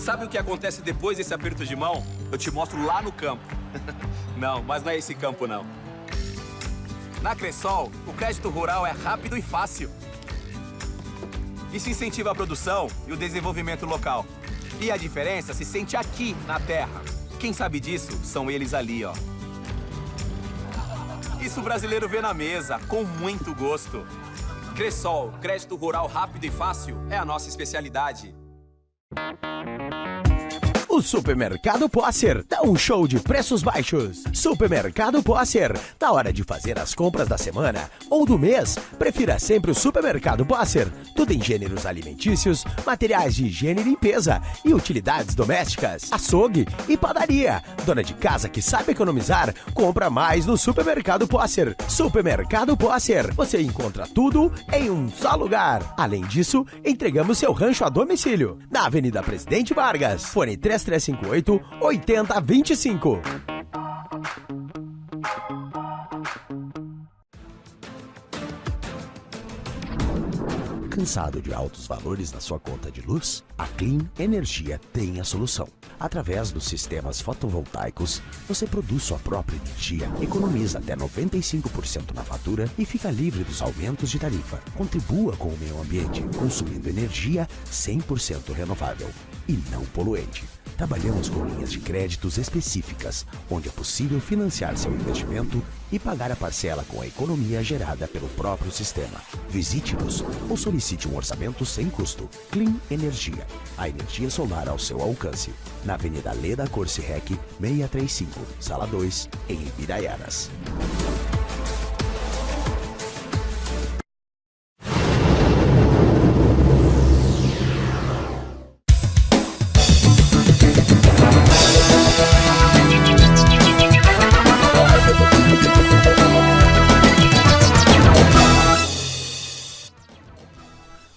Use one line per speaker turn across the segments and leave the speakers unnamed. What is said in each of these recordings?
Sabe o que acontece depois desse aperto de mão? Eu te mostro lá no campo. Não, mas não é esse campo, não. Na Cressol, o crédito rural é rápido e fácil. Isso incentiva a produção e o desenvolvimento local. E a diferença se sente aqui, na terra. Quem sabe disso são eles ali, ó. Isso o brasileiro vê na mesa, com muito gosto. Cressol, crédito rural rápido e fácil, é a nossa especialidade.
O Supermercado Posser dá um show de preços baixos. Supermercado Posser, na hora de fazer as compras da semana ou do mês, prefira sempre o Supermercado Posser. Tudo em gêneros alimentícios, materiais de higiene e limpeza e utilidades domésticas, açougue e padaria. Dona de casa que sabe economizar, compra mais no Supermercado Posser. Supermercado Posser, você encontra tudo em um só lugar. Além disso, entregamos seu rancho a domicílio. Na Avenida Presidente Vargas, fone 3358-8025. Cansado de altos valores na sua conta de luz? A Clean Energia tem a solução. Através dos sistemas fotovoltaicos, você produz sua própria energia, economiza até 95% na fatura e fica livre dos aumentos de tarifa. Contribua com o meio ambiente, consumindo energia 100% renovável e não poluente. Trabalhamos com linhas de créditos específicas, onde é possível financiar seu investimento e pagar a parcela com a economia gerada pelo próprio sistema. Visite-nos ou solicite um orçamento sem custo. Clean Energia, a energia solar ao seu alcance. Na Avenida Leda Corse Rec, 635, Sala 2, em Ibiraianas.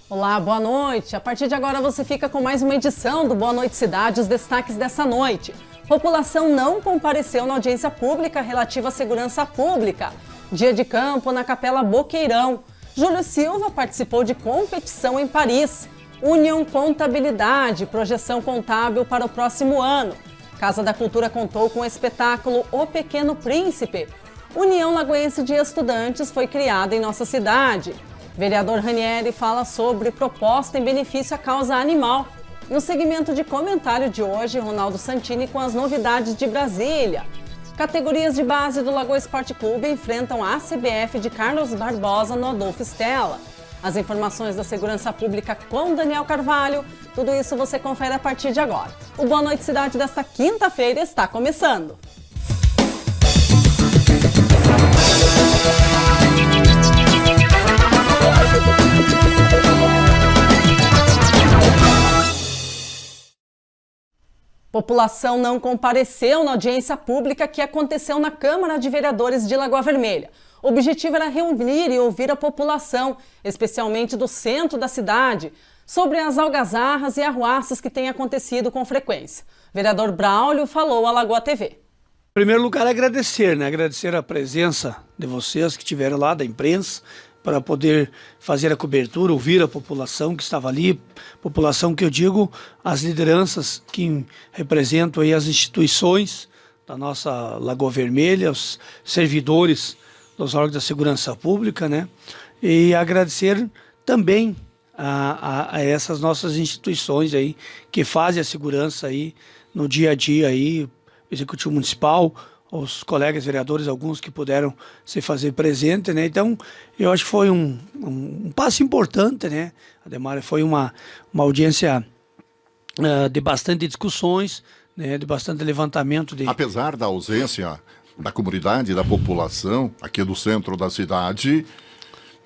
Olá, boa noite. A partir de agora você fica com mais uma edição do Boa Noite Cidade, os destaques dessa noite. População não compareceu na audiência pública relativa à segurança pública. Dia de campo na Capela Boqueirão. Júlio Silva participou de competição em Paris. União Contabilidade, projeção contábil para o próximo ano. Casa da Cultura contou com o espetáculo O Pequeno Príncipe. União Lagoense de Estudantes foi criada em nossa cidade. Vereador Ranieri fala sobre proposta em benefício à causa animal. No segmento de comentário de hoje, Ronaldo Santini com as novidades de Brasília. Categorias de base do Lagoa Esporte Clube enfrentam a ACBF de Carlos Barbosa no Adolfo Stella. As informações da segurança pública com Daniel Carvalho, tudo isso você confere a partir de agora. O Boa Noite Cidade desta quinta-feira está começando. População não compareceu na audiência pública que aconteceu na Câmara de Vereadores de Lagoa Vermelha. O objetivo era reunir e ouvir a população, especialmente do centro da cidade, sobre as algazarras e arruaças que têm acontecido com frequência. Vereador Braulio falou à Lagoa TV.
Em primeiro lugar, agradecer, Agradecer a presença de vocês que estiveram lá, da imprensa, para poder fazer a cobertura, ouvir a população que estava ali, população que eu digo, as lideranças que representam aí as instituições da nossa Lagoa Vermelha, os servidores dos órgãos da segurança pública, E agradecer também a essas nossas instituições aí que fazem a segurança aí no dia a dia aí, Executivo Municipal, os colegas vereadores, alguns que puderam se fazer presente, Então, eu acho que foi um passo importante, Ademar, foi uma audiência de bastante discussões, de bastante levantamento.
Apesar da ausência da comunidade, da população, aqui do centro da cidade,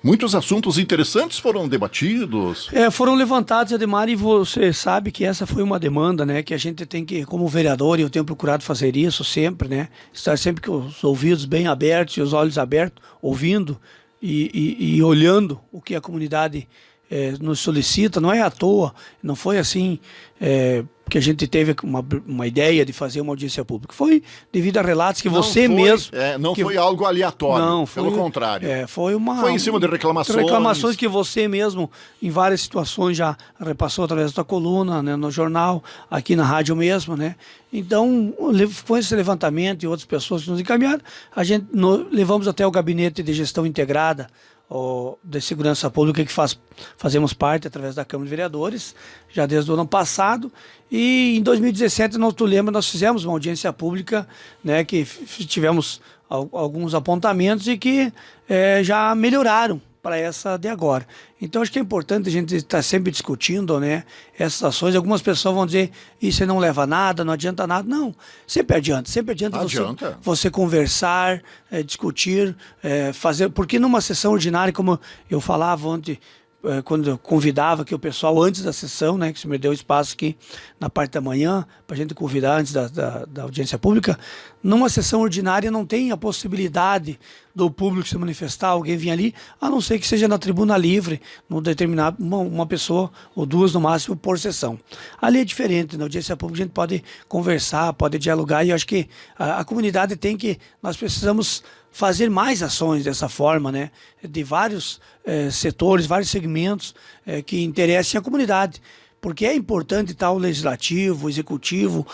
muitos assuntos interessantes foram debatidos.
Foram levantados, Ademar, e você sabe que essa foi uma demanda, que a gente tem que, como vereador, e eu tenho procurado fazer isso sempre, estar sempre com os ouvidos bem abertos e os olhos abertos, ouvindo e olhando o que a comunidade nos solicita. Não é à toa, não foi assim que a gente teve uma ideia de fazer uma audiência pública. Foi devido a relatos que
Não
você
foi,
mesmo...
não
que,
foi algo aleatório,
não,
pelo contrário.
Foi
em cima de reclamações.
Reclamações que você mesmo, em várias situações, já repassou através da sua coluna, né, no jornal, aqui na rádio mesmo, né? Então, com esse levantamento e outras pessoas que nos encaminharam, levamos até o Gabinete de Gestão Integrada, de Segurança Pública, que fazemos parte através da Câmara de Vereadores, já desde o ano passado, e em 2017, nós fizemos uma audiência pública, né, que tivemos alguns apontamentos e que já melhoraram para essa de agora. Então, acho que é importante a gente estar sempre discutindo, né, essas ações. Algumas pessoas vão dizer, isso não leva a nada, não adianta nada. Não, sempre adianta você conversar, discutir, fazer. Porque numa sessão ordinária, como eu falava ontem, quando eu convidava aqui o pessoal antes da sessão, né, que você me deu espaço aqui na parte da manhã, para a gente convidar antes da audiência pública, numa sessão ordinária não tem a possibilidade do público se manifestar, alguém vir ali, a não ser que seja na tribuna livre, num determinado, uma pessoa ou duas no máximo por sessão. Ali é diferente, na audiência pública a gente pode conversar, pode dialogar, e eu acho que a comunidade nós precisamos fazer mais ações dessa forma, né, de vários setores, vários segmentos que interessem a comunidade. Porque é importante estar o legislativo, o executivo,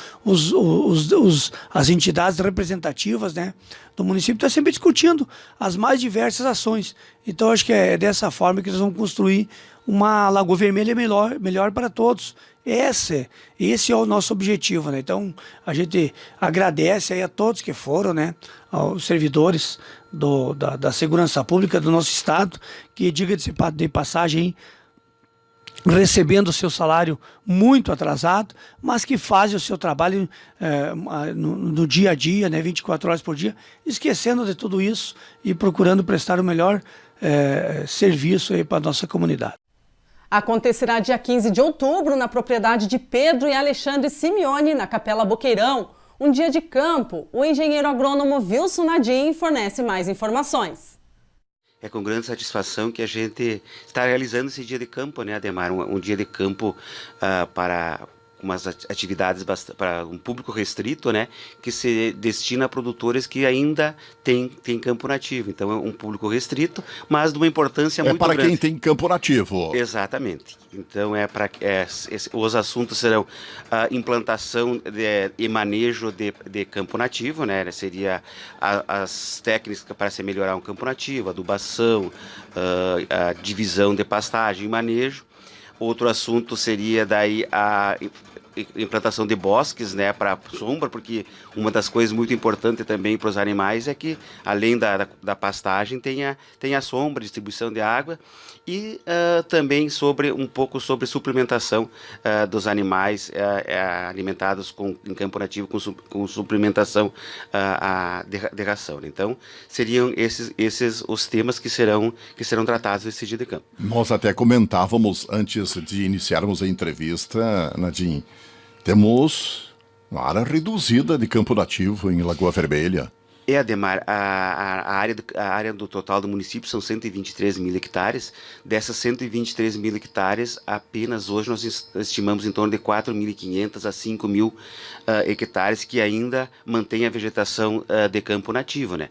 as entidades representativas, né, do município estão sempre discutindo as mais diversas ações. Então, acho que é dessa forma que nós vamos construir uma Lagoa Vermelha melhor para todos. Esse é o nosso objetivo, né? Então, a gente agradece aí a todos que foram, né, aos servidores da segurança pública do nosso estado, que, diga-se de passagem, recebendo o seu salário muito atrasado, mas que fazem o seu trabalho no dia a dia, né, 24 horas por dia, esquecendo de tudo isso e procurando prestar o melhor serviço aí para a nossa comunidade.
Acontecerá dia 15 de outubro na propriedade de Pedro e Alexandre Simeone, na Capela Boqueirão, um dia de campo. O engenheiro agrônomo Wilson Nadim fornece mais informações.
É com grande satisfação que a gente está realizando esse dia de campo, né, Ademar? Um dia de campo para umas atividades para um público restrito, né, que se destina a produtores que ainda têm campo nativo. Então é um público restrito, mas de uma importância muito grande.
É para quem tem campo nativo.
Exatamente. Então os assuntos serão a implantação e manejo de campo nativo, né? Seria as técnicas para se melhorar um campo nativo, adubação, a divisão de pastagem e manejo. Outro assunto seria daí a implantação de bosques, né, para sombra, porque uma das coisas muito importantes também para os animais é que, além da pastagem, tem a sombra, distribuição de água e também um pouco sobre suplementação dos animais alimentados em campo nativo com suplementação de ração. Então, seriam esses os temas que serão tratados nesse dia de campo.
Nós até comentávamos antes de iniciarmos a entrevista, Nadim, temos uma área reduzida de campo nativo em Lagoa Vermelha.
Ademar, a área do total do município são 123 mil hectares. Dessas 123 mil hectares, apenas hoje nós estimamos em torno de 4.500 a 5.000 hectares que ainda mantém a vegetação de campo nativo, né?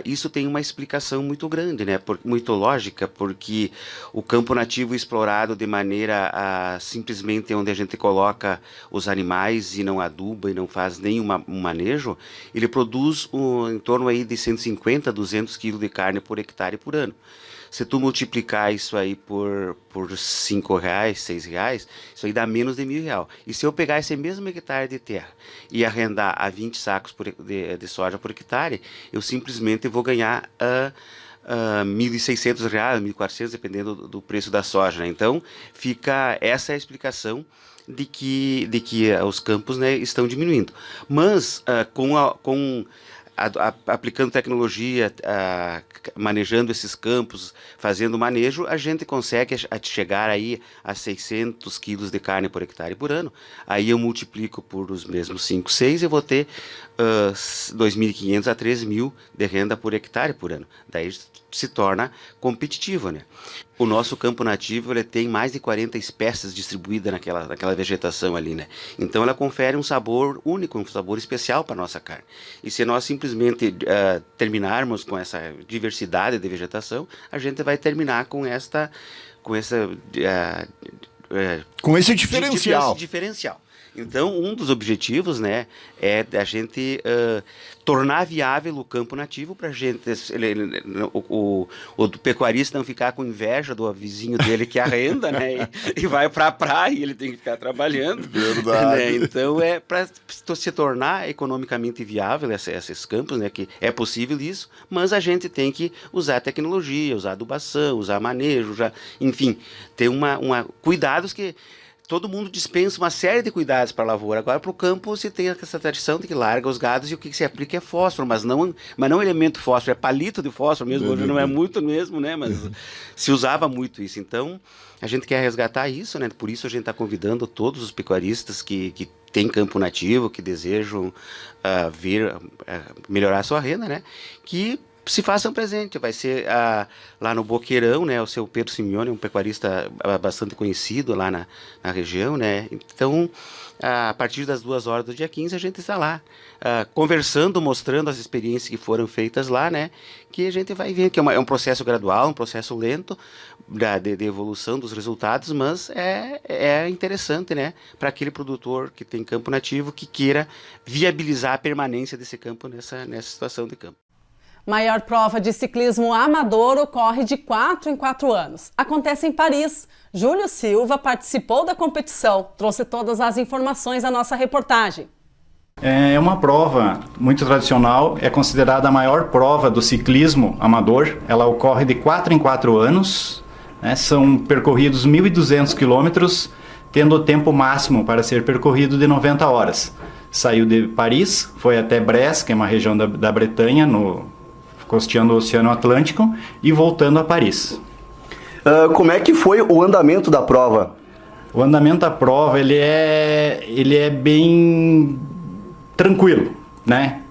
Isso tem uma explicação muito grande, né? Muito lógica, porque o campo nativo explorado de maneira simplesmente onde a gente coloca os animais e não aduba e não faz nenhum manejo, ele produz em torno aí de 150 a 200 quilos de carne por hectare por ano. Se tu multiplicar isso aí por R$5, R$6, isso aí dá menos de R$1.000. E se eu pegar esse mesmo hectare de terra e arrendar a 20 sacos de soja por hectare, eu simplesmente vou ganhar R$1.600, R$1.400, dependendo do preço da soja, né? Então, essa é a explicação de que os campos, né, estão diminuindo. Mas com aplicando tecnologia, manejando esses campos, fazendo manejo, a gente consegue chegar aí a 600 quilos de carne por hectare por ano. Aí eu multiplico por os mesmos 5, 6 e vou ter 2.500 a 3.000 de renda por hectare por ano. Daí se torna competitivo, né? O nosso campo nativo, ele tem mais de 40 espécies distribuídas naquela vegetação ali, né? Então ela confere um sabor único, um sabor especial para a nossa carne. E se nós simplesmente terminarmos com essa diversidade de vegetação, a gente vai terminar com esse diferencial. Então, um dos objetivos, né, é a gente tornar viável o campo nativo para a gente, o pecuarista não ficar com inveja do vizinho dele que arrenda, né, e vai para a praia e ele tem que ficar trabalhando.
Verdade.
Né? Então, é para se tornar economicamente viável esses campos, né, que é possível isso, mas a gente tem que usar tecnologia, usar adubação, usar manejo, enfim, ter cuidados que todo mundo dispensa uma série de cuidados para a lavoura. Agora, para o campo, se tem essa tradição de que larga os gados e o que se aplica é fósforo, mas não elemento fósforo, é palito de fósforo mesmo. Hoje não é muito mesmo, né? Mas se usava muito isso. Então, a gente quer resgatar isso, né? Por isso a gente está convidando todos os pecuaristas que têm campo nativo, que desejam vir melhorar a sua renda, né? Que se façam presente. Vai ser lá no Boqueirão, né? O seu Pedro Simeone, um pecuarista bastante conhecido lá na região, né? Então, a partir das 2 horas do dia 15, a gente está lá conversando, mostrando as experiências que foram feitas lá, né? Que a gente vai ver que é um processo gradual, um processo lento de evolução dos resultados, mas é interessante, né? Para aquele produtor que tem campo nativo que queira viabilizar a permanência desse campo nessa situação de campo.
Maior prova de ciclismo amador ocorre de 4 em 4 anos. Acontece em Paris. Júlio Silva participou da competição. Trouxe todas as informações à nossa reportagem.
É uma prova muito tradicional, é considerada a maior prova do ciclismo amador. Ela ocorre de 4 em 4 anos, né? São percorridos 1.200 quilômetros, tendo o tempo máximo para ser percorrido de 90 horas. Saiu de Paris, foi até Brest, que é uma região da Bretanha, costeando o Oceano Atlântico, e voltando a Paris.
Como é que foi o andamento da prova?
O andamento da prova, ele é bem tranquilo, né?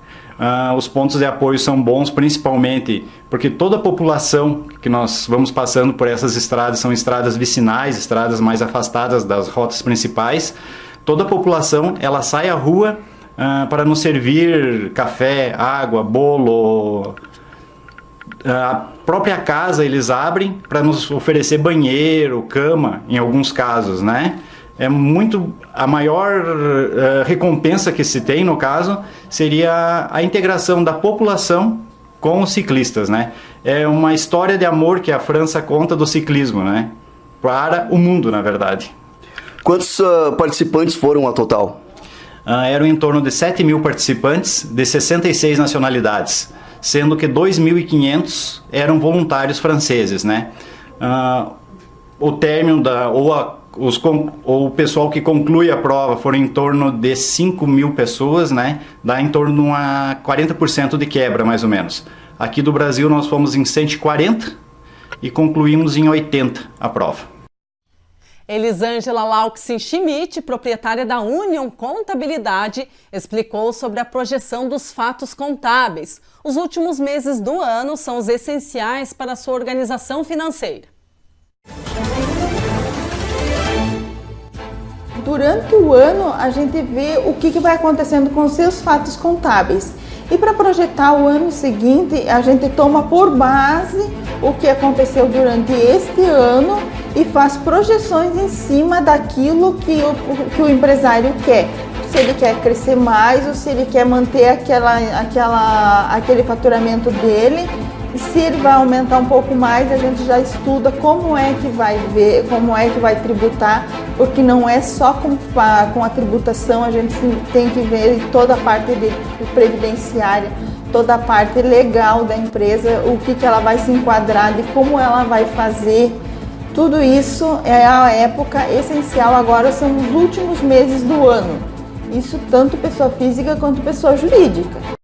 Os pontos de apoio são bons, principalmente porque toda a população que nós vamos passando por essas estradas são estradas vicinais, estradas mais afastadas das rotas principais. Toda a população, ela sai à rua para nos servir café, água, bolo. A própria casa eles abrem para nos oferecer banheiro, cama, em alguns casos, né? A maior recompensa que se tem, no caso, seria a integração da população com os ciclistas, né? É uma história de amor que a França conta do ciclismo, né? Para o mundo, na verdade.
Quantos participantes foram ao total?
Eram em torno de 7.000 participantes de 66 nacionalidades, sendo que 2.500 eram voluntários franceses, né? O término o pessoal que conclui a prova foram em torno de 5.000 pessoas, né? Dá em torno de 40% de quebra, mais ou menos. Aqui do Brasil nós fomos em 140 e concluímos em 80 a prova.
Elisângela Lauxin Schmidt, proprietária da Union Contabilidade, explicou sobre a projeção dos fatos contábeis. Os últimos meses do ano são os essenciais para a sua organização financeira.
Durante o ano, a gente vê o que vai acontecendo com os seus fatos contábeis. E para projetar o ano seguinte, a gente toma por base o que aconteceu durante este ano e faz projeções em cima daquilo que o empresário quer. Se ele quer crescer mais ou se ele quer manter aquele faturamento dele. E se ele vai aumentar um pouco mais, a gente já estuda como é que vai ver, como é que vai tributar, porque não é só com a tributação, a gente tem que ver toda a parte de previdenciária, toda a parte legal da empresa, o que ela vai se enquadrar, de como ela vai fazer. Tudo isso é a época essencial, agora são os últimos meses do ano. Isso tanto pessoa física quanto pessoa jurídica.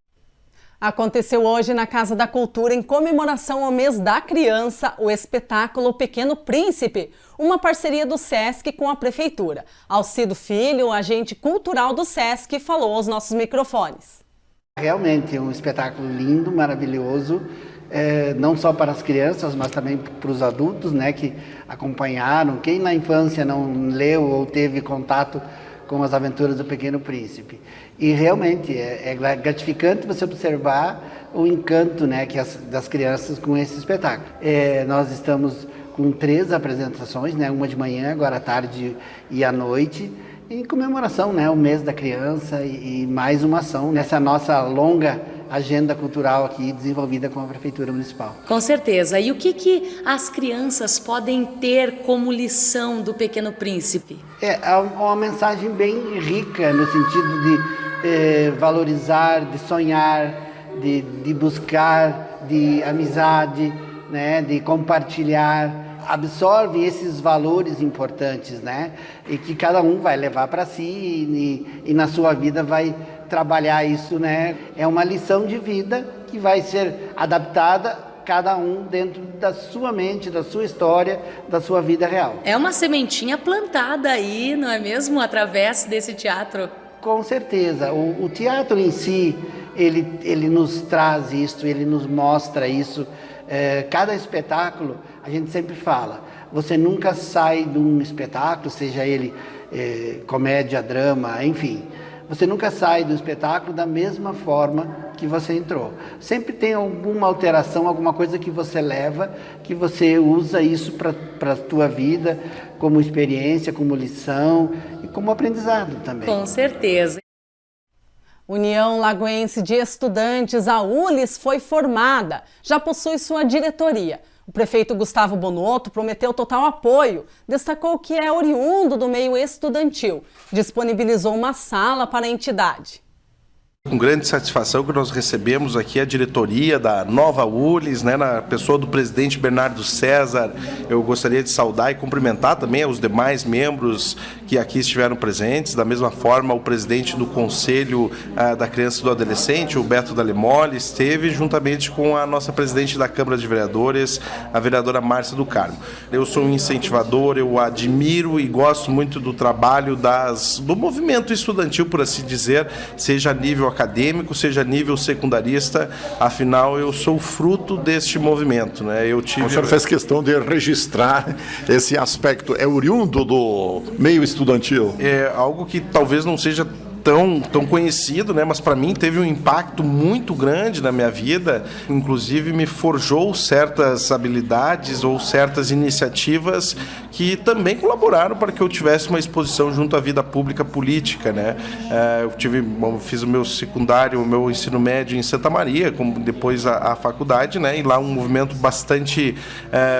Aconteceu hoje na Casa da Cultura, em comemoração ao mês da criança, o espetáculo Pequeno Príncipe, uma parceria do SESC com a Prefeitura. Alcido Filho, agente cultural do SESC, falou aos nossos microfones.
Realmente é um espetáculo lindo, maravilhoso, não só para as crianças, mas também para os adultos, né, que acompanharam. Quem na infância não leu ou teve contato com as aventuras do Pequeno Príncipe. E realmente é gratificante você observar o encanto, né, das crianças com esse espetáculo. Nós estamos com 3 apresentações, né, uma de manhã, agora à tarde e à noite, em comemoração, né, ao mês da criança e mais uma ação nessa nossa longa agenda cultural aqui desenvolvida com a Prefeitura Municipal.
Com certeza. E o que as crianças podem ter como lição do Pequeno Príncipe?
É uma mensagem bem rica no sentido de valorizar, de sonhar, de buscar, de amizade, né, de compartilhar. Absorve esses valores importantes, né, e que cada um vai levar para si e na sua vida vai trabalhar isso, né? É uma lição de vida que vai ser adaptada cada um dentro da sua mente, da sua história, da sua vida real.
É uma sementinha plantada aí, não é mesmo, através desse teatro?
Com certeza. O teatro em si, ele nos traz isso, ele nos mostra isso. Cada espetáculo, a gente sempre fala, você nunca sai de um espetáculo, seja ele comédia, drama, enfim, você nunca sai do espetáculo da mesma forma que você entrou. Sempre tem alguma alteração, alguma coisa que você leva, que você usa isso para a tua vida, como experiência, como lição e como aprendizado também.
Com certeza.
União Lagoense de Estudantes, a ULES, foi formada. Já possui sua diretoria. O prefeito Gustavo Bonotto prometeu total apoio, destacou que é oriundo do meio estudantil, disponibilizou uma sala para a entidade.
Com grande satisfação que nós recebemos aqui a diretoria da nova ULES, né, na pessoa do presidente Bernardo César. Eu gostaria de saudar e cumprimentar também os demais membros que aqui estiveram presentes, da mesma forma o presidente do Conselho da Criança e do Adolescente, o Beto Dalemoli, esteve juntamente com a nossa presidente da Câmara de Vereadores, a vereadora Márcia do Carmo. Eu sou um incentivador, eu admiro e gosto muito do trabalho do movimento estudantil, por assim dizer, seja a nível acadêmico, seja a nível secundarista, afinal eu sou fruto deste movimento, né? O senhor
fez questão de registrar esse aspecto, é oriundo do meio estudantil?
É algo que talvez não seja tão conhecido, né? Mas para mim teve um impacto muito grande na minha vida, inclusive me forjou certas habilidades ou certas iniciativas que também colaboraram para que eu tivesse uma exposição junto à vida pública política, né? Eu fiz o meu secundário, o meu ensino médio em Santa Maria, como depois a faculdade, né? E lá um movimento bastante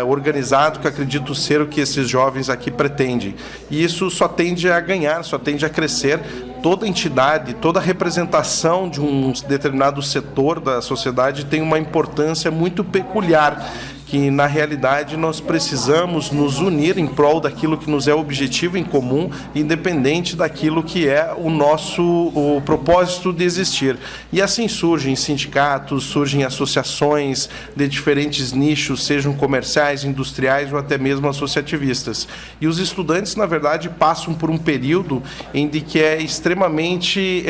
organizado, que acredito ser o que esses jovens aqui pretendem. E isso só tende a ganhar, só tende a crescer. Toda entidade, toda representação de um determinado setor da sociedade tem uma importância muito peculiar, que na realidade nós precisamos nos unir em prol daquilo que nos é objetivo em comum, independente daquilo que é o propósito de existir. E assim surgem sindicatos, surgem associações de diferentes nichos, sejam comerciais, industriais ou até mesmo associativistas. E os estudantes, na verdade, passam por um período em que é extremamente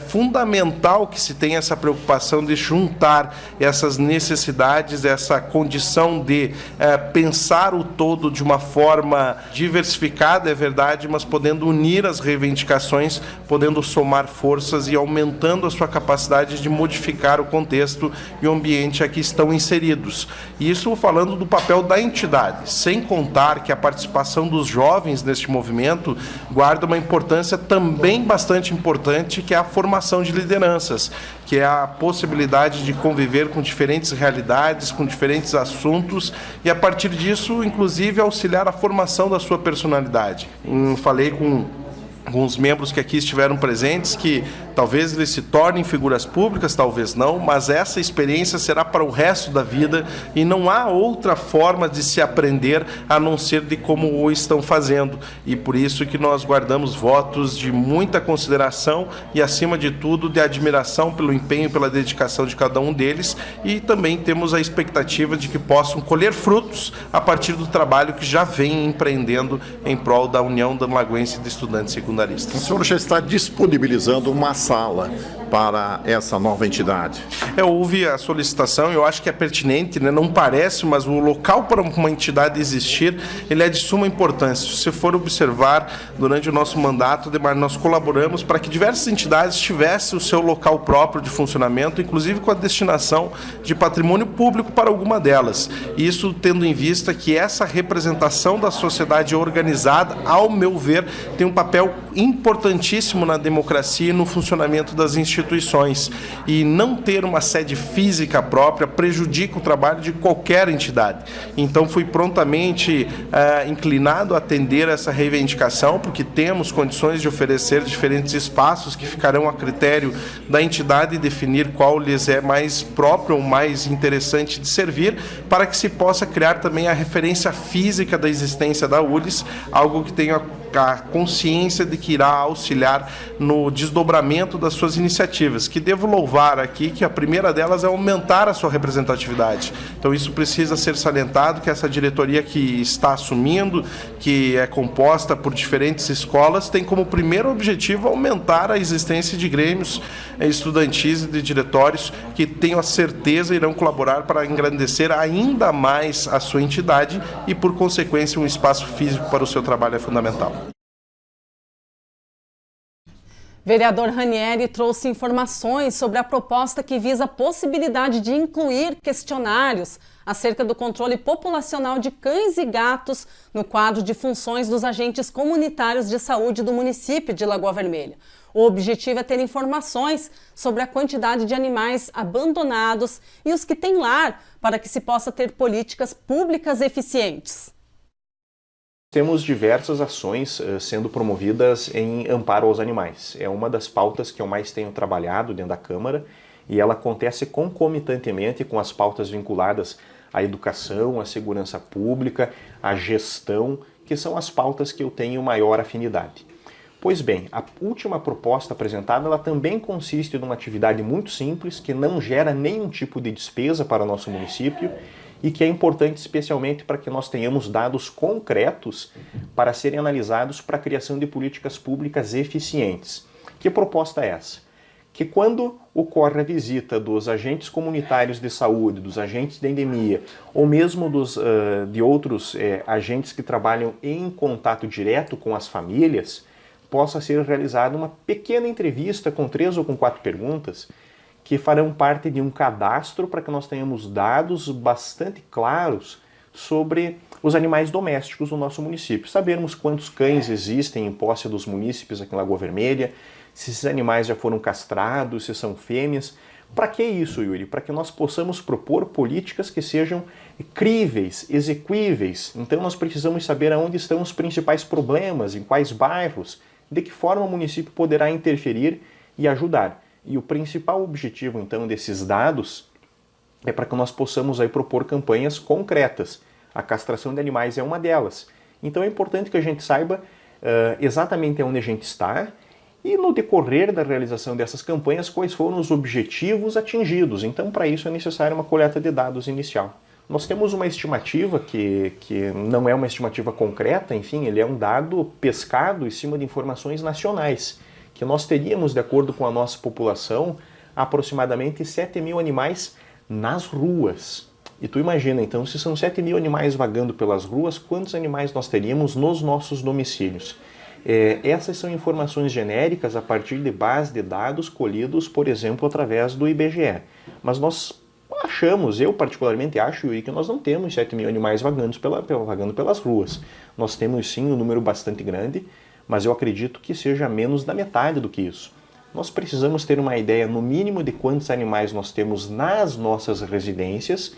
fundamental que se tenha essa preocupação de juntar essas necessidades, essa condição de pensar o todo de uma forma diversificada, é verdade, mas podendo unir as reivindicações, podendo somar forças e aumentando a sua capacidade de modificar o contexto e o ambiente a que estão inseridos. E isso falando do papel da entidade, sem contar que a participação dos jovens neste movimento guarda uma importância também bastante importante, que é a formação de lideranças, que é a possibilidade de conviver com diferentes realidades, com diferentes assuntos, e a partir disso, inclusive, auxiliar a formação da sua personalidade. Falei com os membros que aqui estiveram presentes que Talvez eles se tornem figuras públicas, talvez não, mas essa experiência será para o resto da vida e não há outra forma de se aprender a não ser de como o estão fazendo. E por isso que nós guardamos votos de muita consideração e, acima de tudo, de admiração pelo empenho e pela dedicação de cada um deles, e também temos a expectativa de que possam colher frutos a partir do trabalho que já vem empreendendo em prol da União Dano-Lagoense de Estudantes Secundaristas.
O senhor já está disponibilizando uma sala para essa nova entidade?
Houve a solicitação, eu acho que é pertinente, né? Não parece, mas o local para uma entidade existir, ele é de suma importância. Se você for observar, durante o nosso mandato, nós colaboramos para que diversas entidades tivessem o seu local próprio de funcionamento, inclusive com a destinação de patrimônio público para alguma delas. Isso tendo em vista que essa representação da sociedade organizada, ao meu ver, tem um papel importantíssimo na democracia e no funcionamento das instituições. E não ter uma sede física própria prejudica o trabalho de qualquer entidade. Então fui prontamente inclinado a atender essa reivindicação, porque temos condições de oferecer diferentes espaços que ficarão a critério da entidade definir qual lhes é mais próprio ou mais interessante de servir, para que se possa criar também a referência física da existência da ULES, algo que tenha a consciência de que irá auxiliar no desdobramento das suas iniciativas, que devo louvar aqui que a primeira delas é aumentar a sua representatividade. Então isso precisa ser salientado, que essa diretoria que está assumindo, que é composta por diferentes escolas, tem como primeiro objetivo aumentar a existência de grêmios estudantis e de diretórios que tenho a certeza irão colaborar para engrandecer ainda mais a sua entidade e, por consequência, um espaço físico para o seu trabalho é fundamental.
Vereador Ranieri trouxe informações sobre a proposta que visa a possibilidade de incluir questionários acerca do controle populacional de cães e gatos no quadro de funções dos agentes comunitários de saúde do município de Lagoa Vermelha. O objetivo é ter informações sobre a quantidade de animais abandonados e os que têm lar, para que se possa ter políticas públicas eficientes.
Temos diversas ações sendo promovidas em amparo aos animais. É uma das pautas que eu mais tenho trabalhado dentro da Câmara e ela acontece concomitantemente com as pautas vinculadas à educação, à segurança pública, à gestão, que são as pautas que eu tenho maior afinidade. Pois bem, a última proposta apresentada ela também consiste numa atividade muito simples, que não gera nenhum tipo de despesa para o nosso município, e que é importante especialmente para que nós tenhamos dados concretos para serem analisados para a criação de políticas públicas eficientes. Que proposta é essa? Que quando ocorre a visita dos agentes comunitários de saúde, dos agentes de endemia, ou mesmo de outros agentes que trabalham em contato direto com as famílias, possa ser realizada uma pequena entrevista com 3 ou com 4 perguntas, que farão parte de um cadastro para que nós tenhamos dados bastante claros sobre os animais domésticos no nosso município. Sabermos quantos cães existem em posse dos munícipes aqui em Lagoa Vermelha, se esses animais já foram castrados, se são fêmeas. Para que isso, Yuri? Para que nós possamos propor políticas que sejam críveis, exequíveis. Então nós precisamos saber aonde estão os principais problemas, em quais bairros, de que forma o município poderá interferir e ajudar. E o principal objetivo, então, desses dados é para que nós possamos aí propor campanhas concretas. A castração de animais é uma delas. Então é importante que a gente saiba exatamente onde a gente está e, no decorrer da realização dessas campanhas, quais foram os objetivos atingidos. Então, para isso é necessária uma coleta de dados inicial. Nós temos uma estimativa que não é uma estimativa concreta, enfim, ele é um dado pescado em cima de informações nacionais, que nós teríamos, de acordo com a nossa população, aproximadamente 7.000 animais nas ruas. E tu imagina, então, se são 7.000 animais vagando pelas ruas, quantos animais nós teríamos nos nossos domicílios? Essas são informações genéricas a partir de base de dados colhidos, por exemplo, através do IBGE. Mas nós achamos, eu particularmente acho, Yuri, que nós não temos 7.000 animais vagando pelas ruas. Nós temos sim um número bastante grande, mas eu acredito que seja menos da metade do que isso. Nós precisamos ter uma ideia, no mínimo, de quantos animais nós temos nas nossas residências,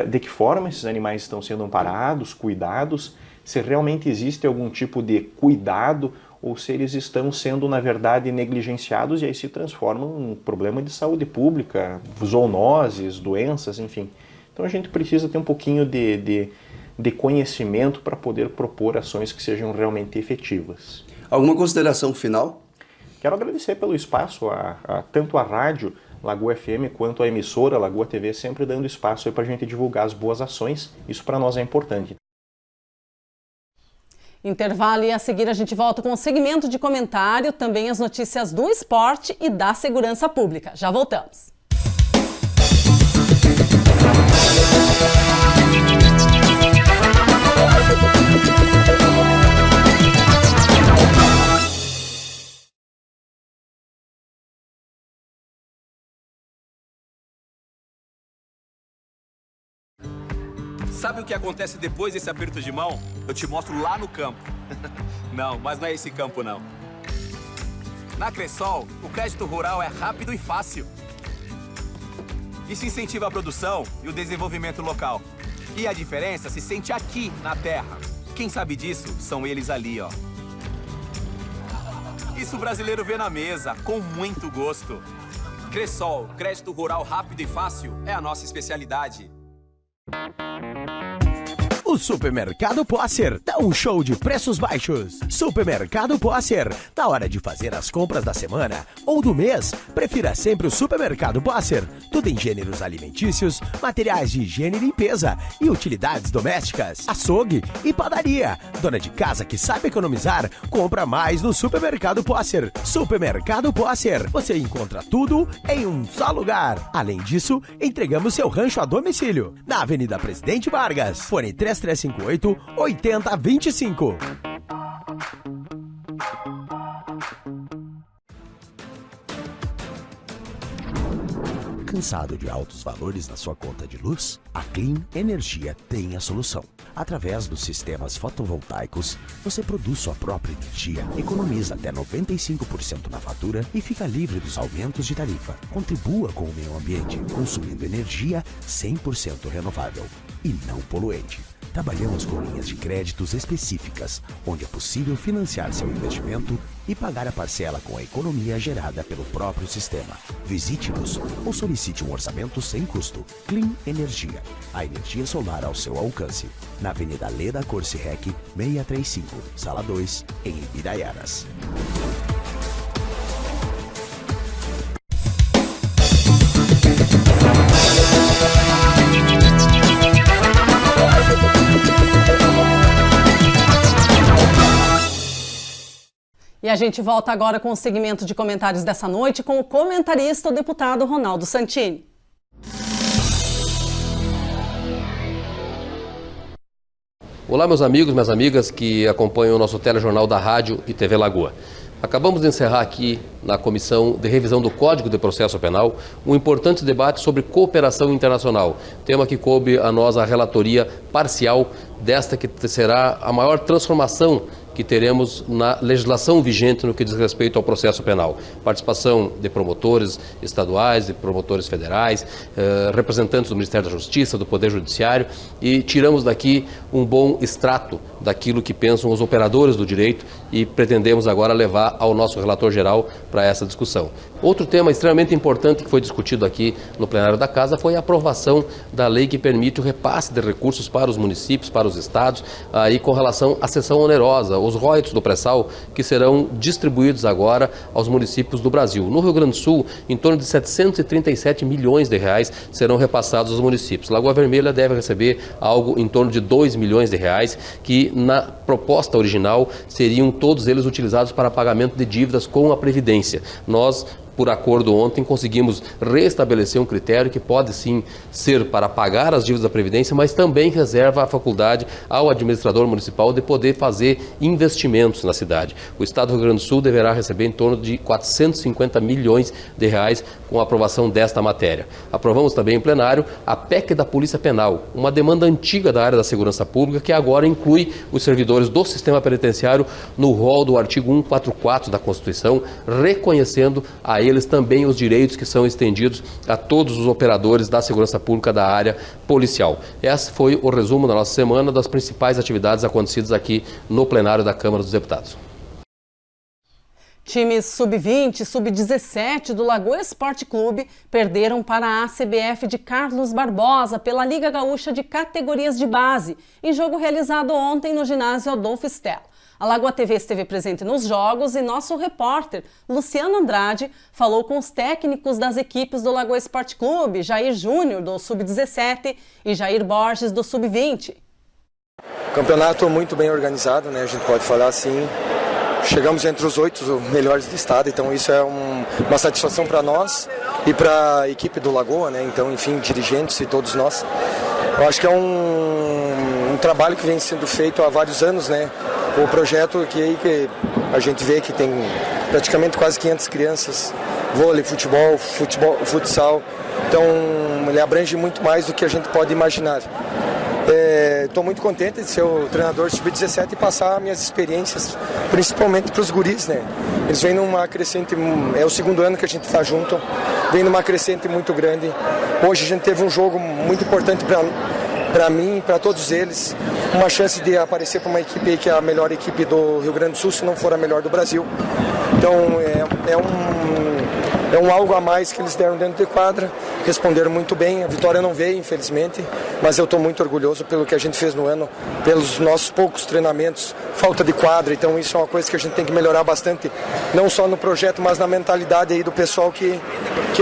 de que forma esses animais estão sendo amparados, cuidados, se realmente existe algum tipo de cuidado ou se eles estão sendo, na verdade, negligenciados e aí se transformam em um problema de saúde pública, zoonoses, doenças, enfim. Então a gente precisa ter um pouquinho de conhecimento para poder propor ações que sejam realmente efetivas.
Alguma consideração final?
Quero agradecer pelo espaço, tanto a rádio Lagoa FM quanto a emissora Lagoa TV, sempre dando espaço para a gente divulgar as boas ações. Isso para nós é importante.
Intervalo e a seguir a gente volta com o segmento de comentário, também as notícias do esporte e da segurança pública. Já voltamos.
Sabe o que acontece depois desse aperto de mão? Eu te mostro lá no campo. Não, mas não é esse campo, não. Na Cressol, o crédito rural é rápido e fácil. Isso incentiva a produção e o desenvolvimento local. E a diferença se sente aqui, na terra. Quem sabe disso são eles ali, ó. Isso o brasileiro vê na mesa, com muito gosto. Cressol, crédito rural rápido e fácil, é a nossa especialidade.
O Supermercado Posser dá um show de preços baixos. Supermercado Posser, na hora de fazer as compras da semana ou do mês, prefira sempre o Supermercado Posser. Tudo em gêneros alimentícios, materiais de higiene e limpeza e utilidades domésticas, açougue e padaria. Dona de casa que sabe economizar, compra mais no Supermercado Posser. Supermercado Posser, você encontra tudo em um só lugar. Além disso, entregamos seu rancho a domicílio. Na Avenida Presidente Vargas, fone 3358-8025. Cansado de altos valores na sua conta de luz? A Clean Energia tem a solução. Através dos sistemas fotovoltaicos, você produz sua própria energia, economiza até 95% na fatura e fica livre dos aumentos de tarifa. Contribua com o meio ambiente, consumindo energia 100% renovável e não poluente. Trabalhamos com linhas de créditos específicas, onde é possível financiar seu investimento e pagar a parcela com a economia gerada pelo próprio sistema. Visite-nos ou solicite um orçamento sem custo. Clean Energia, a energia solar ao seu alcance. Na Avenida Leda Corsi-Rec, 635, Sala 2, em Ibiraiaras.
E a gente volta agora com o segmento de comentários dessa noite com o comentarista, o deputado Ronaldo Santini.
Olá, meus amigos, minhas amigas que acompanham o nosso telejornal da Rádio e TV Lagoa. Acabamos de encerrar aqui na Comissão de Revisão do Código de Processo Penal um importante debate sobre cooperação internacional, tema que coube a nós a relatoria parcial desta que será a maior transformação que teremos na legislação vigente no que diz respeito ao processo penal. Participação de promotores estaduais, de promotores federais, representantes do Ministério da Justiça, do Poder Judiciário, e tiramos daqui um bom extrato daquilo que pensam os operadores do direito e pretendemos agora levar ao nosso relator geral para essa discussão. Outro tema extremamente importante que foi discutido aqui no plenário da Casa foi a aprovação da lei que permite o repasse de recursos para os municípios, para os estados, aí com relação à cessão onerosa, os royalties do pré-sal que serão distribuídos agora aos municípios do Brasil. No Rio Grande do Sul, em torno de 737 milhões de reais serão repassados aos municípios. Lagoa Vermelha deve receber algo em torno de 2 milhões de reais, que na proposta original seriam todos eles utilizados para pagamento de dívidas com a Previdência. Nós, por acordo ontem, conseguimos restabelecer um critério que pode sim ser para pagar as dívidas da Previdência, mas também reserva a faculdade ao administrador municipal de poder fazer investimentos na cidade. O Estado do Rio Grande do Sul deverá receber em torno de 450 milhões de reais com a aprovação desta matéria. Aprovamos também em plenário a PEC da Polícia Penal, uma demanda antiga da área da segurança pública que agora inclui os servidores do sistema penitenciário no rol do artigo 144 da Constituição, reconhecendo a eles também os direitos que são estendidos a todos os operadores da segurança pública da área policial. Esse foi o resumo da nossa semana das principais atividades acontecidas aqui no plenário da Câmara dos Deputados.
Times sub-20 e sub-17 do Lagoa Esporte Clube perderam para a CBF de Carlos Barbosa pela Liga Gaúcha de Categorias de Base, em jogo realizado ontem no ginásio Adolfo Stella. A Lagoa TV esteve presente nos jogos e nosso repórter, Luciano Andrade, falou com os técnicos das equipes do Lagoa Esporte Clube, Jair Júnior, do sub-17, e Jair Borges, do sub-20.
Campeonato muito bem organizado, né? A gente pode falar assim. Chegamos entre os 8 melhores do estado, então isso é uma satisfação para nós e para a equipe do Lagoa, né? Então, enfim, dirigentes e todos nós. Eu acho que é um trabalho que vem sendo feito há vários anos, né? O projeto que a gente vê que tem praticamente quase 500 crianças, vôlei, futebol, futsal. Então, ele abrange muito mais do que a gente pode imaginar. Estou muito contente de ser o treinador sub-17 e passar minhas experiências, principalmente para os guris, né? Eles vêm numa crescente, é o segundo ano que a gente está junto, vem numa crescente muito grande. Hoje a gente teve um jogo muito importante para mim e para todos eles, uma chance de aparecer para uma equipe que é a melhor equipe do Rio Grande do Sul, se não for a melhor do Brasil. Então é um algo a mais que eles deram dentro de quadra, responderam muito bem, a vitória não veio, infelizmente, mas eu estou muito orgulhoso pelo que a gente fez no ano, pelos nossos poucos treinamentos, falta de quadra, então isso é uma coisa que a gente tem que melhorar bastante, não só no projeto, mas na mentalidade aí do pessoal que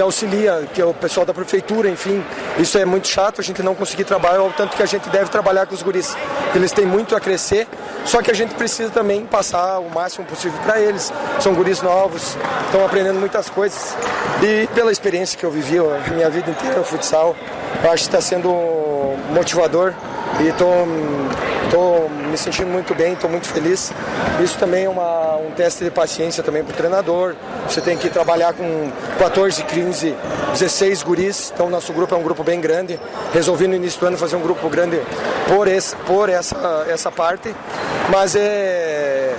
auxilia, que é o pessoal da prefeitura, enfim, isso é muito chato, a gente não conseguir trabalhar, o tanto que a gente deve trabalhar com os guris, eles têm muito a crescer, só que a gente precisa também passar o máximo possível para eles, são guris novos, estão aprendendo muitas coisas, e pela experiência que eu vivi a minha vida inteira no futsal, eu acho que está sendo motivador e estou me sentindo muito bem, estou muito feliz. Isso também é um teste de paciência também para o treinador. Você tem que trabalhar com 14, 15, 16 guris, então nosso grupo é um grupo bem grande. Resolvi no início do ano fazer um grupo grande por essa parte, mas é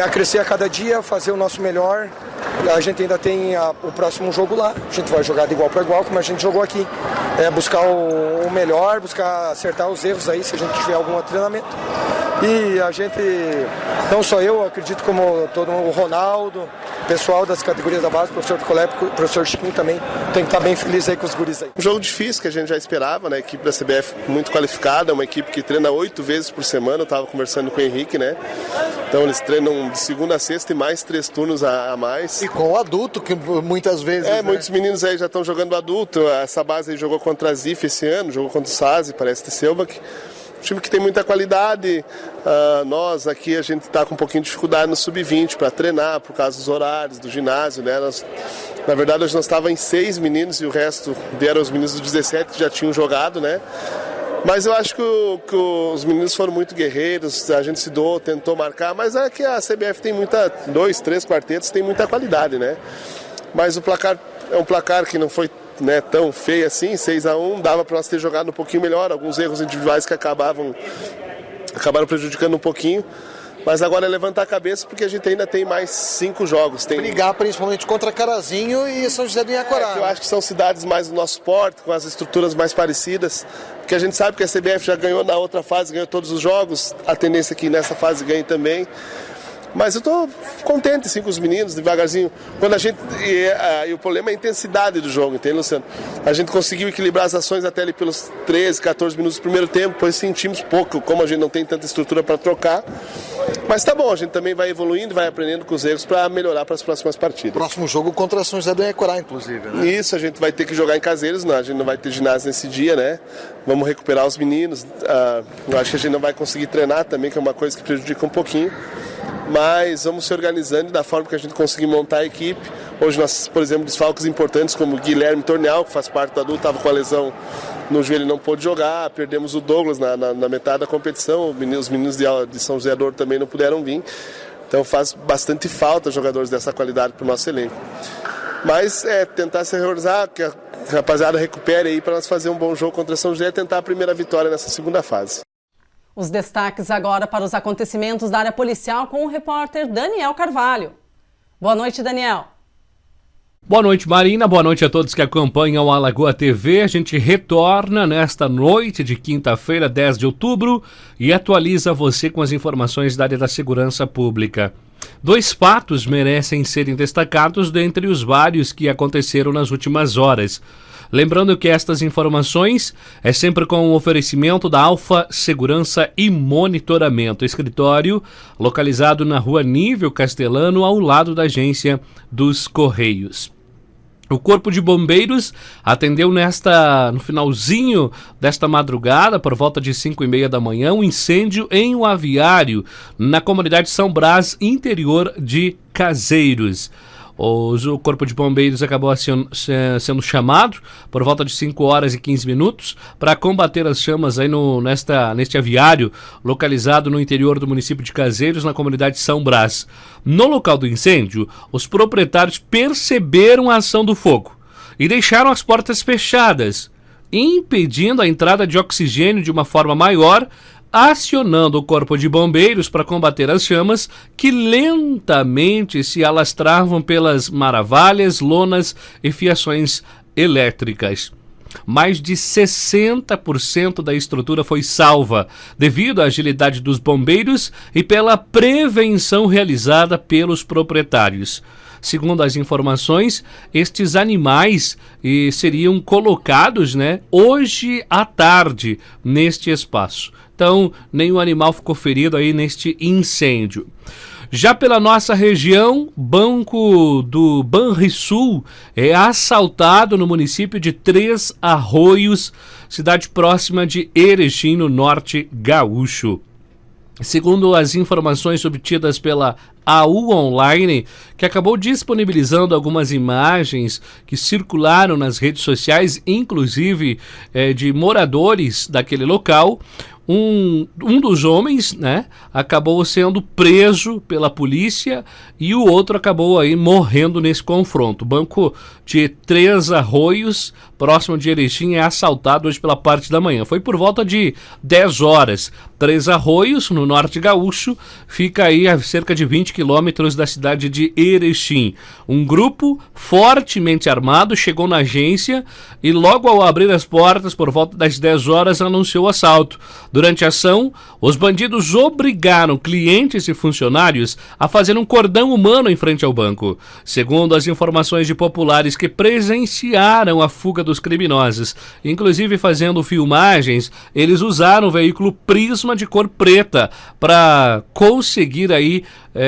a crescer a cada dia, fazer o nosso melhor. A gente ainda tem o próximo jogo lá, a gente vai jogar de igual para igual, como a gente jogou aqui. Buscar o melhor, buscar acertar os erros aí, se a gente tiver algum treinamento. E a gente, não só eu, acredito como todo o Ronaldo, pessoal das categorias da base, professor Picolé, professor Chiquinho também, tem que estar bem feliz aí com os guris aí.
Um jogo difícil que a gente já esperava, né? A equipe da CBF muito qualificada, uma equipe que treina 8 vezes por semana, eu estava conversando com o Henrique, né? Então eles treinam de segunda a sexta e mais 3 turnos a mais.
E com o adulto, que muitas vezes...
né? Muitos meninos aí já estão jogando adulto, essa base aí jogou contra a Zif esse ano, jogou contra o Sazi, parece de Selbach. Um time que tem muita qualidade, nós aqui a gente está com um pouquinho de dificuldade no sub-20 para treinar, por causa dos horários do ginásio, né? Na verdade hoje nós estávamos em 6 meninos e o resto vieram os meninos do 17 que já tinham jogado, né? Mas eu acho que os meninos foram muito guerreiros, a gente se doou, tentou marcar, mas é que a CBF tem 2, 3 quartetos, tem muita qualidade, né? Mas o placar é um placar que não foi, né, tão feio assim, 6-1, dava para nós ter jogado um pouquinho melhor, alguns erros individuais que acabaram prejudicando um pouquinho, mas agora é levantar a cabeça porque a gente ainda tem mais 5 jogos.
Brigar principalmente contra Carazinho e São José do Inhacorá.
Eu acho que são cidades mais do nosso porte, com as estruturas mais parecidas, porque a gente sabe que a CBF já ganhou na outra fase, ganhou todos os jogos, a tendência é que nessa fase ganhe também. Mas eu estou contente assim, com os meninos, devagarzinho. Quando a gente e o problema é a intensidade do jogo, entende, Luciano? A gente conseguiu equilibrar as ações até ali pelos 13, 14 minutos do primeiro tempo, depois sentimos pouco, como a gente não tem tanta estrutura para trocar. Mas tá bom, a gente também vai evoluindo, vai aprendendo com os erros para melhorar para as próximas partidas.
Próximo jogo contra São José do Inhacorá, inclusive, né?
Isso, a gente vai ter que jogar em Caseiros, não, a gente não vai ter ginásio nesse dia, né? Vamos recuperar os meninos. Eu acho que a gente não vai conseguir treinar também, que é uma coisa que prejudica um pouquinho. Mas vamos se organizando da forma que a gente conseguir montar a equipe. Hoje nós, por exemplo, desfalques importantes como o Guilherme Torneal, que faz parte do adulto, estava com a lesão no joelho e não pôde jogar. Perdemos o Douglas na metade da competição, os meninos de São José do Ouro também não puderam vir. Então faz bastante falta jogadores dessa qualidade para o nosso elenco. Mas tentar se reorganizar, que a rapaziada recupere aí para nós fazer um bom jogo contra São José e tentar a primeira vitória nessa segunda fase.
Os destaques agora para os acontecimentos da área policial com o repórter Daniel Carvalho. Boa noite, Daniel.
Boa noite, Marina. Boa noite a todos que acompanham a Lagoa TV. A gente retorna nesta noite de quinta-feira, 10 de outubro, e atualiza você com as informações da área da segurança pública. 2 fatos merecem serem destacados dentre os vários que aconteceram nas últimas horas. Lembrando que estas informações é sempre com o oferecimento da Alfa Segurança e Monitoramento, escritório localizado na rua Nível Castelano, ao lado da agência dos Correios. O Corpo de Bombeiros atendeu no finalzinho desta madrugada, por volta de 5h30 da manhã, um incêndio em um aviário na comunidade São Brás, interior de Caseiros. O Corpo de Bombeiros acabou sendo chamado por volta de 5h15 para combater as chamas aí neste aviário localizado no interior do município de Caseiros, na comunidade São Brás. No local do incêndio, os proprietários perceberam a ação do fogo e deixaram as portas fechadas, impedindo a entrada de oxigênio de uma forma maior, acionando o Corpo de Bombeiros para combater as chamas que lentamente se alastravam pelas maravalhas, lonas e fiações elétricas. Mais de 60% da estrutura foi salva, devido à agilidade dos bombeiros e pela prevenção realizada pelos proprietários. Segundo as informações, estes animais seriam colocados, hoje à tarde neste espaço. Então, nenhum animal ficou ferido aí neste incêndio. Já pela nossa região, Banco do Banrisul é assaltado no município de Três Arroios, cidade próxima de Erechim, no norte gaúcho. Segundo as informações obtidas pela AU Online, que acabou disponibilizando algumas imagens que circularam nas redes sociais, inclusive de moradores daquele local, um dos homens, acabou sendo preso pela polícia e o outro acabou aí morrendo nesse confronto. O Banco de Três Arroios, próximo de Erechim, é assaltado hoje pela parte da manhã. Foi por volta de 10 horas. Três Arroios, no norte gaúcho, fica aí a cerca de 20 quilômetros da cidade de Erechim. Um grupo fortemente armado chegou na agência e logo ao abrir as portas, por volta das 10 horas, anunciou o assalto. Durante a ação, os bandidos obrigaram clientes e funcionários a fazer um cordão humano em frente ao banco. Segundo as informações de populares que presenciaram a fuga dos criminosos, inclusive fazendo filmagens, eles usaram o veículo Prisma de cor preta para conseguir aí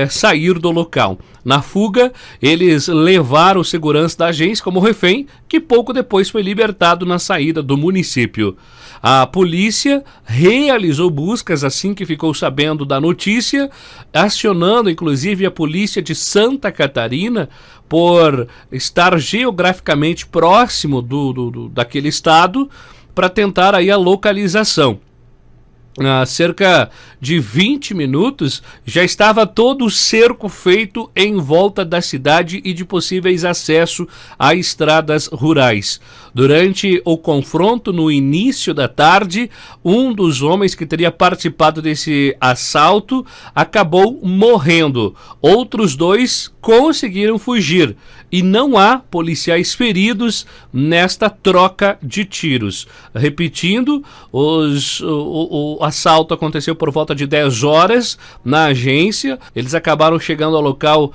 sair do local. Na fuga, eles levaram o segurança da agência como refém, que pouco depois foi libertado na saída do município. A polícia realizou buscas assim que ficou sabendo da notícia, acionando inclusive a polícia de Santa Catarina por estar geograficamente próximo daquele estado para tentar aí a localização. Há cerca de 20 minutos já estava todo o cerco feito em volta da cidade e de possíveis acessos a estradas rurais. Durante o confronto no início da tarde, um dos homens que teria participado desse assalto acabou morrendo. Outros 2 conseguiram fugir e não há policiais feridos nesta troca de tiros. Repetindo, o assalto aconteceu por volta de 10 horas na agência. Eles acabaram chegando ao local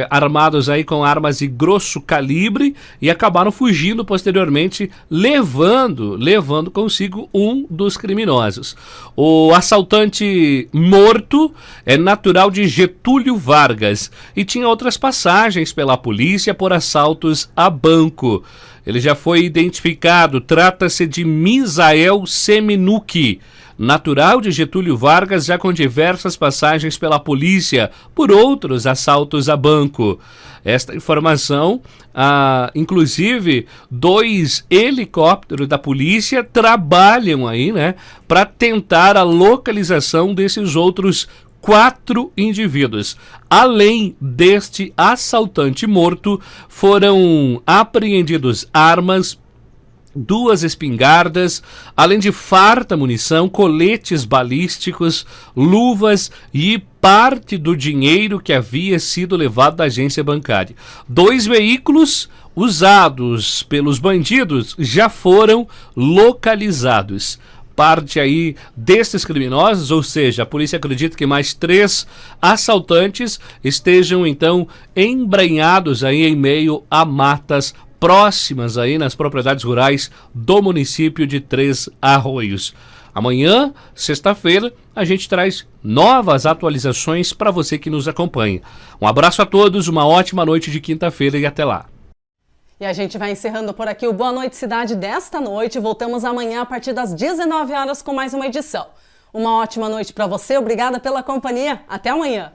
armados aí com armas de grosso calibre e acabaram fugindo posteriormente, levando consigo um dos criminosos. O assaltante morto é natural de Getúlio Vargas e tinha outras passagens pela polícia por assaltos a banco. Ele já foi identificado, trata-se de Misael Seminuki, natural de Getúlio Vargas, já com diversas passagens pela polícia por outros assaltos a banco. Esta informação, inclusive 2 helicópteros da polícia trabalham aí, para tentar a localização desses outros 4 indivíduos. Além deste assaltante morto, foram apreendidos armas, 2 espingardas, além de farta munição, coletes balísticos, luvas e parte do dinheiro que havia sido levado da agência bancária. 2 veículos usados pelos bandidos já foram localizados. parte aí destes criminosos, ou seja, a polícia acredita que mais 3 assaltantes estejam então embrenhados aí em meio a matas próximas aí nas propriedades rurais do município de Três Arroios. Amanhã, sexta-feira, a gente traz novas atualizações para você que nos acompanha. Um abraço a todos, uma ótima noite de quinta-feira e até lá.
E a gente vai encerrando por aqui o Boa Noite Cidade desta noite. Voltamos amanhã a partir das 19 horas com mais uma edição. Uma ótima noite para você, obrigada pela companhia. Até amanhã.